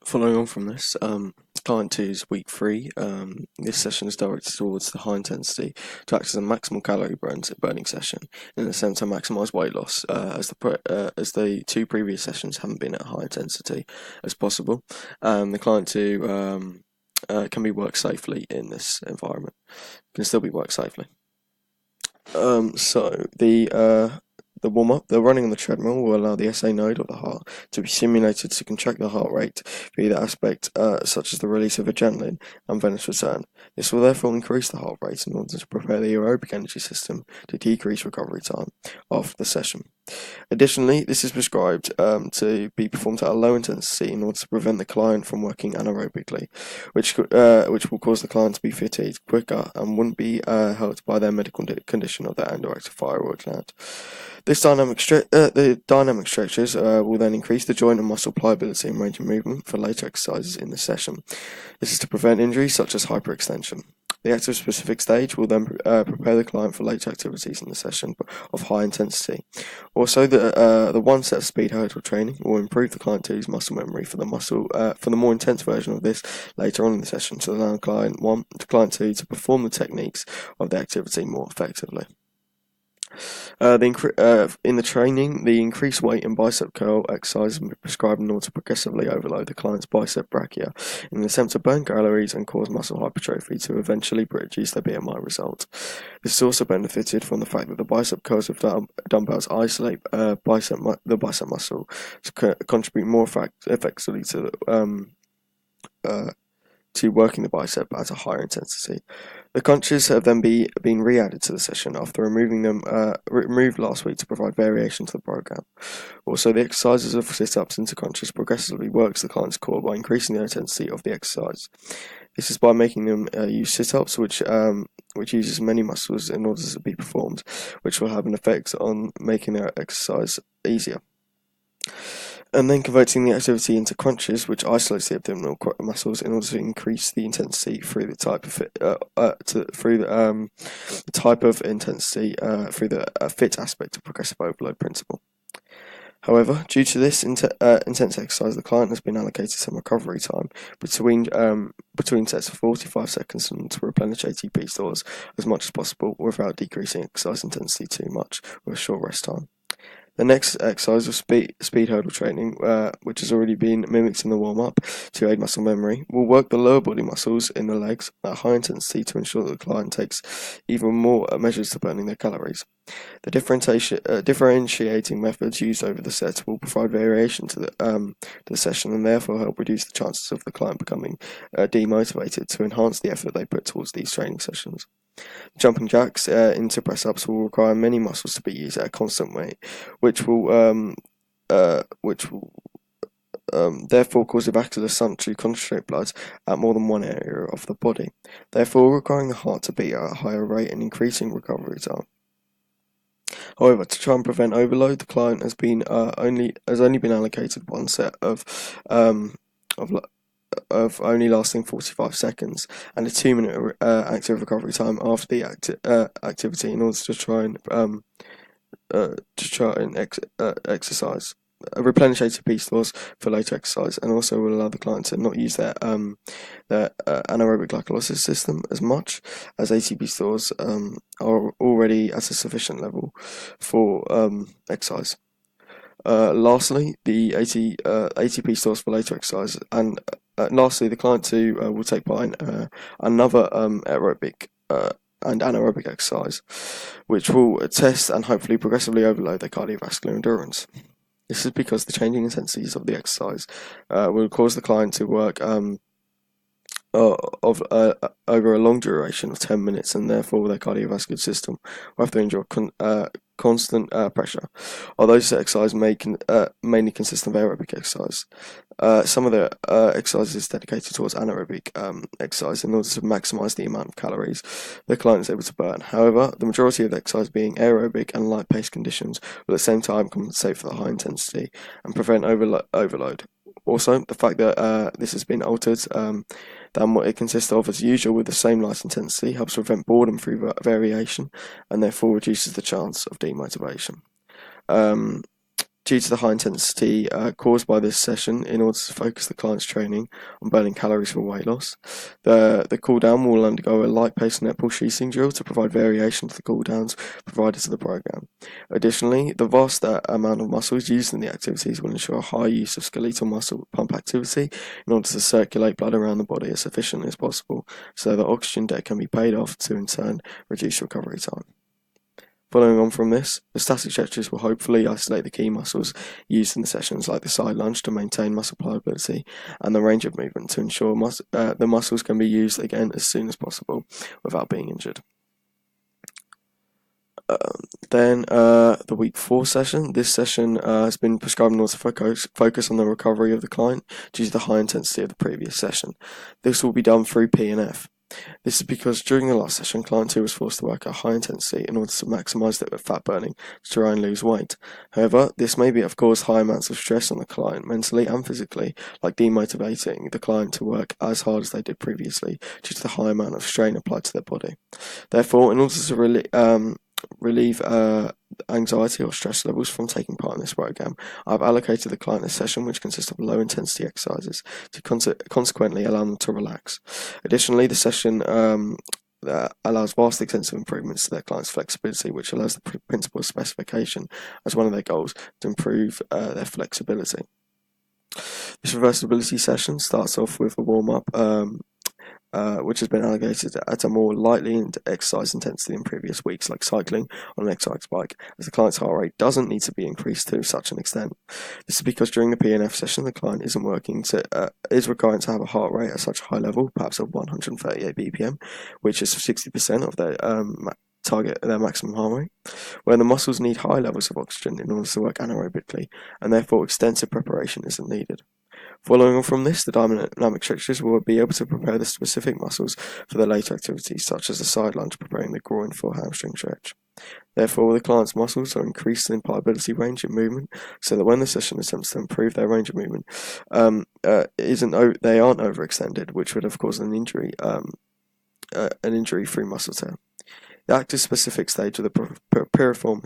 Following on from this, client 2's week 3. This session is directed towards the high intensity to act as a maximal calorie burning session in an attempt to maximise weight loss, as the two previous sessions haven't been at high intensity as possible. The client 2 can be worked safely in this environment, can still be worked safely. So the warm-up, the running on the treadmill will allow the SA node of the heart to be simulated to contract the heart rate via the aspect such as the release of adrenaline and venous return. This will therefore increase the heart rate in order to prepare the aerobic energy system to decrease recovery time after the session. Additionally, this is prescribed to be performed at a low intensity in order to prevent the client from working anaerobically, which will cause the client to be fatigued quicker and wouldn't be helped by their medical condition of their underactive thyroid gland. The dynamic stretches will then increase the joint and muscle pliability and range of movement for later exercises in the session. This is to prevent injuries such as hyperextension. The active specific stage will then prepare the client for later activities in the session of high intensity. Also, the one-set speed hurdle training will improve the client two's muscle memory for the more intense version of this later on in the session, to allow client 2 to perform the techniques of the activity more effectively. In the training, the increased weight and bicep curl exercise is prescribed in order to progressively overload the client's bicep brachia in an attempt to burn calories and cause muscle hypertrophy to eventually produce their BMI result. This is also benefited from the fact that the bicep curls with dumbbells isolate the bicep muscle to contribute more effectively to working the bicep at a higher intensity. The crunches have then been re-added to the session after removed last week to provide variation to the program. Also, the exercises of sit-ups into crunches progressively works the client's core by increasing the intensity of the exercise. This is by making them use sit-ups, which uses many muscles in order to be performed, which will have an effect on making their exercise easier. And then converting the activity into crunches, which isolates the abdominal muscles in order to increase the intensity through the type of intensity through the fit aspect of progressive overload principle. However, due to this intense exercise, the client has been allocated some recovery time between sets of 45 seconds and to replenish ATP stores as much as possible without decreasing exercise intensity too much, with a short rest time. The next exercise of speed hurdle training, which has already been mimicked in the warm-up to aid muscle memory, will work the lower body muscles in the legs at high intensity to ensure that the client takes even more measures to burning their calories. The differentiating methods used over the set will provide variation to the session and therefore help reduce the chances of the client becoming demotivated to enhance the effort they put towards these training sessions. Jumping jacks into press-ups will require many muscles to be used at a constant rate, which will therefore cause the vascular sun to concentrate blood at more than one area of the body, therefore requiring the heart to beat at a higher rate and increasing recovery time. However, to try and prevent overload, the client has only been allocated one set of only lasting 45 seconds and a 2-minute active recovery time after the activity in order to try and exercise. Replenish ATP stores for later exercise, and also will allow the client to not use their anaerobic glycolysis system as much, as ATP stores are already at a sufficient level for exercise. Lastly, the ATP stores for later exercise, and lastly, the client too will take part in another aerobic and anaerobic exercise, which will test and hopefully progressively overload their cardiovascular endurance. This is because the changing intensities of the exercise will cause the client to work over a long duration of 10 minutes, and therefore their cardiovascular system will have to endure constant pressure. Although this exercise mainly consists of aerobic exercise, some of the exercises is dedicated towards anaerobic exercise in order to maximise the amount of calories the client is able to burn. However, the majority of the exercise being aerobic and light paced conditions will at the same time compensate for the high intensity and prevent overload. Also, the fact that this has been altered than what it consists of as usual with the same light intensity helps prevent boredom through variation and therefore reduces the chance of demotivation. Due to the high intensity caused by this session, in order to focus the client's training on burning calories for weight loss, the cool down will undergo a light paced netball sheathing drill to provide variation to the cool downs provided to the program. Additionally, the vast amount of muscles used in the activities will ensure a high use of skeletal muscle pump activity in order to circulate blood around the body as efficiently as possible, so that oxygen debt can be paid off to in turn reduce recovery time. Following on from this, the static stretches will hopefully isolate the key muscles used in the sessions, like the side lunge to maintain muscle pliability and the range of movement to ensure the muscles can be used again as soon as possible without being injured. Then the week 4 session. This session has been prescribed in order to focus on the recovery of the client due to the high intensity of the previous session. This will be done through P&F. This is because during the last session, client 2 was forced to work at high intensity in order to maximise their fat burning to try and lose weight. However, this may have caused high amounts of stress on the client mentally and physically, like demotivating the client to work as hard as they did previously due to the high amount of strain applied to their body. Therefore, in order to relieve anxiety or stress levels from taking part in this program, I've allocated the client a session which consists of low intensity exercises to consequently allow them to relax. Additionally, the session allows vast extensive improvements to their client's flexibility, which allows the principal specification as one of their goals to improve their flexibility. This reversibility session starts off with a warm-up which has been allocated at a more lightly exercise intensity in previous weeks, like cycling on an exercise bike, as the client's heart rate doesn't need to be increased to such an extent. This is because during the P&F session, the client is required to have a heart rate at such a high level, perhaps of 138 BPM, which is 60% of their their maximum heart rate, where the muscles need high levels of oxygen in order to work anaerobically, and therefore extensive preparation isn't needed. Following on from this, the dynamic stretches will be able to prepare the specific muscles for the later activities, such as the side lunge preparing the groin for hamstring stretch. Therefore, the client's muscles are increased in pliability, range of movement, so that when the session attempts to improve their range of movement, they aren't overextended, which would have caused an injury through muscle tear. The active specific stage of the piriform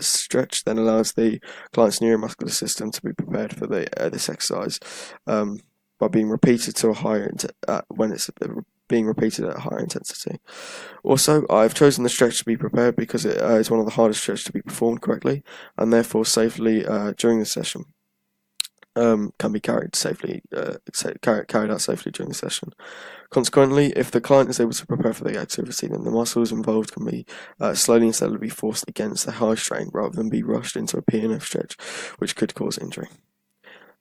stretch then allows the client's neuromuscular system to be prepared for this exercise by being repeated to a higher when it's being repeated at a higher intensity. Also, I've chosen the stretch to be prepared because it is one of the hardest stretches to be performed correctly and therefore safely during the session. Can be carried out safely during the session. Consequently, if the client is able to prepare for the activity, then the muscles involved can be slowly and steadily forced against the high strain rather than be rushed into a P&F stretch, which could cause injury.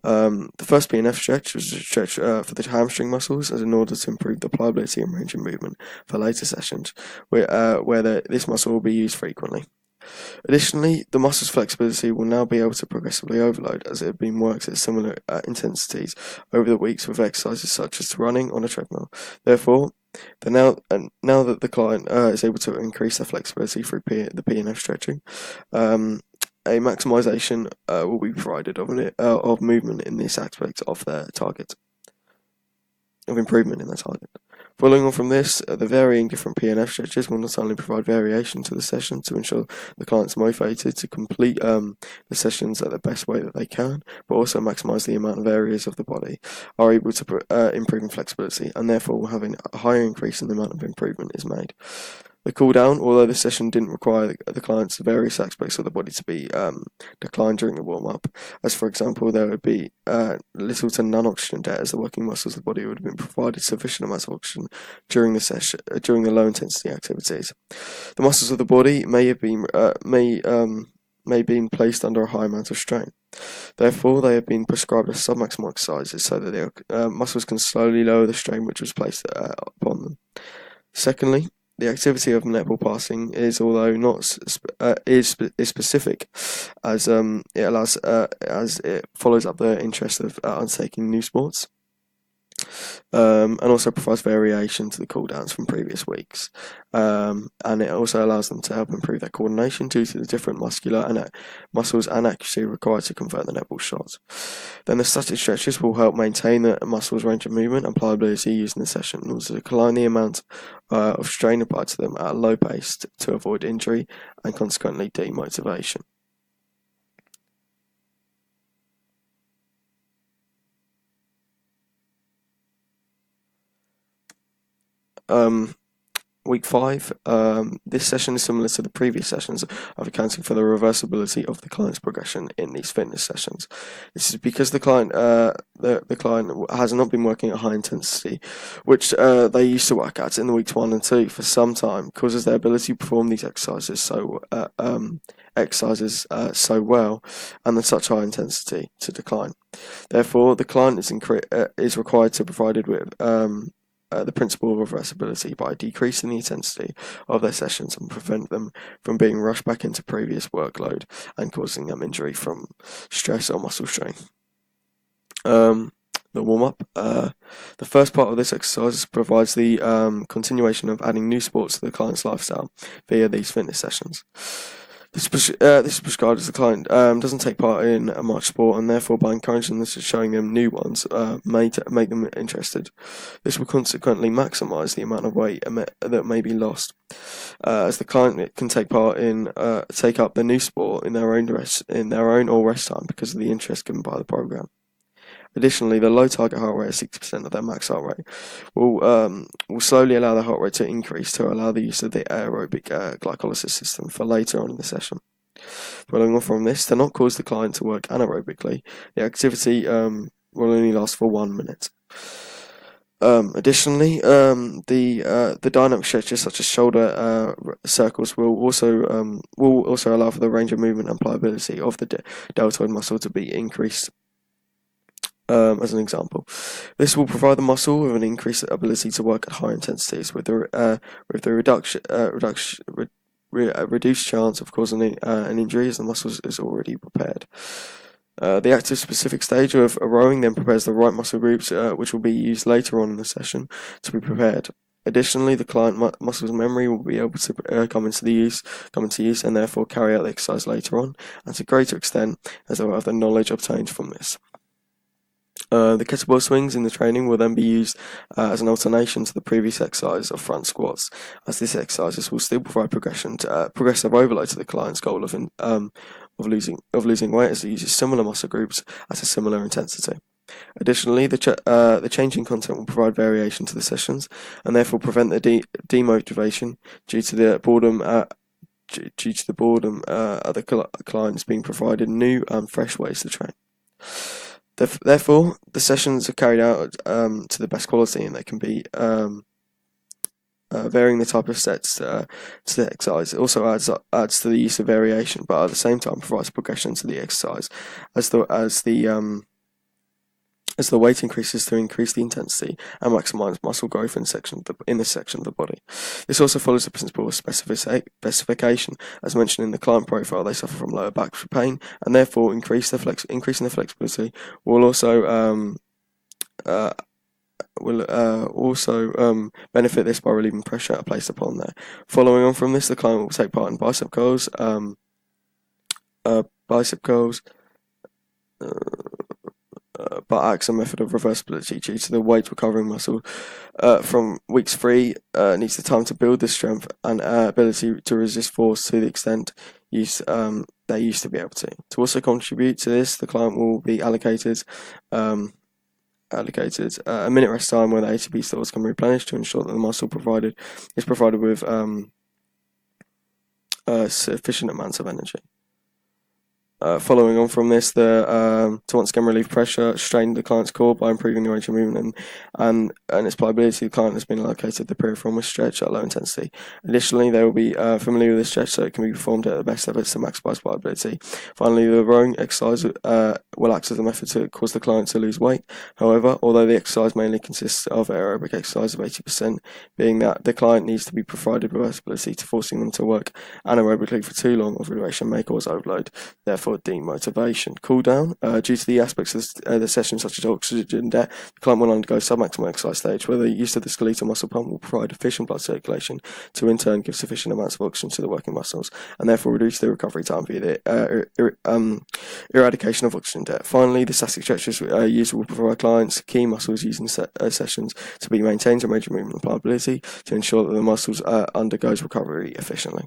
The first P&F stretch was a stretch for the hamstring muscles, as in order to improve the pliability and range of movement for later sessions, where this muscle will be used frequently. Additionally, the muscle's flexibility will now be able to progressively overload as it has been worked at similar intensities over the weeks with exercises such as running on a treadmill. Therefore, now that the client is able to increase their flexibility through the P&F stretching, a maximisation will be provided of movement in this aspect of their target, of improvement in their target. Following on from this, the varying different P&F stretches will not only provide variation to the session to ensure the client's motivated to complete the sessions at the best way that they can, but also maximise the amount of areas of the body are able to improve in flexibility, and therefore having a higher increase in the amount of improvement is made. The cool down, although the session didn't require the client's various aspects of the body to be declined during the warm-up, as for example there would be little to none oxygen debt, as the working muscles of the body would have been provided sufficient amounts of oxygen during the low intensity activities. The muscles of the body may have been placed under a high amount of strain. Therefore, they have been prescribed as submaximal exercises so that their muscles can slowly lower the strain which was placed upon them. Secondly, the activity of netball passing is, although not specific, as it follows up the interest of undertaking new sports, and also provides variation to the cool downs from previous weeks, and it also allows them to help improve their coordination due to the different muscles and accuracy required to convert the netball shot. Then the static stretches will help maintain the muscles' range of movement and pliability used in the session in order to decline the amount of strain applied to them at a low pace to avoid injury and consequently demotivation. Week 5, this session is similar to the previous sessions of accounting for the reversibility of the client's progression in these fitness sessions. This is because the client has not been working at high intensity, which they used to work at in the weeks 1 and 2 for some time, causes their ability to perform these exercises so well and at such high intensity to decline. Therefore, the client is required to be provided with the principle of reversibility by decreasing the intensity of their sessions and prevent them from being rushed back into previous workload and causing them injury from stress or muscle strain. The warm-up. The first part of this exercise provides the continuation of adding new sports to the client's lifestyle via these fitness sessions. This is prescribed as the client doesn't take part in much sport, and therefore by encouraging this and showing them new ones may make them interested. This will consequently maximise the amount of weight that may be lost, as the client can take up the new sport in their own or rest time because of the interest given by the program. Additionally, the low target heart rate of 60% of their max heart rate will slowly allow the heart rate to increase to allow the use of the aerobic glycolysis system for later on in the session. Following on from this, to not cause the client to work anaerobically, the activity will only last for 1 minute. Additionally, the dynamic stretches such as shoulder circles will also allow for the range of movement and pliability of the deltoid muscle to be increased. As an example, this will provide the muscle with an increased ability to work at high intensities, with the reduced chance of causing an injury as the muscle is already prepared. The active specific stage of rowing then prepares the right muscle groups, which will be used later on in the session to be prepared. Additionally, the client muscles memory will be able to come into use, and therefore carry out the exercise later on, and to a greater extent as they will have the knowledge obtained from this. The kettlebell swings in the training will then be used as an alternation to the previous exercise of front squats, as this exercise will still provide progressive overload to the client's goal of losing weight, as it uses similar muscle groups at a similar intensity. Additionally, the changing content will provide variation to the sessions and therefore prevent the demotivation due to the boredom. Of the clients being provided new and fresh ways to train. Therefore, the sessions are carried out to the best quality, and they can be varying the type of sets to the exercise. It also adds to the use of variation, but at the same time provides progression to the exercise as the weight increases to increase the intensity and maximize muscle growth in this section of the body. This also follows the principle of specification. As mentioned in the client profile, they suffer from lower back pain, and therefore increasing the flexibility will also benefit this by relieving pressure placed upon there. Following on from this, the client will take part in bicep curls, but acts a method of reversibility due to the weight recovering muscle from weeks 3 needs the time to build the strength and ability to resist force to the extent they used to be able to. To also contribute to this, the client will be allocated a minute rest time where the ATP stores can replenish to ensure that the muscle is provided with sufficient amounts of energy. Following on from this, to once again relieve pressure, strain the client's core by improving the range of movement and its pliability. The client has been allocated the piriformis stretch at low intensity. Additionally, they will be familiar with this stretch, so it can be performed at the best efforts to maximise pliability. Finally, the rowing exercise will act as a method to cause the client to lose weight. However, although the exercise mainly consists of aerobic exercise of 80%, being that the client needs to be provided reversibility to forcing them to work anaerobically for too long of a duration may cause overload, therefore demotivation. Cool down. Due to the aspects of the session such as oxygen debt, the client will undergo submaximal exercise stage, where the use of the skeletal muscle pump will provide efficient blood circulation to in turn give sufficient amounts of oxygen to the working muscles and therefore reduce the recovery time via the eradication of oxygen debt. Finally, the static stretches used will provide clients key muscles using sessions to be maintained to range of movement and pliability to ensure that the muscles undergoes recovery efficiently.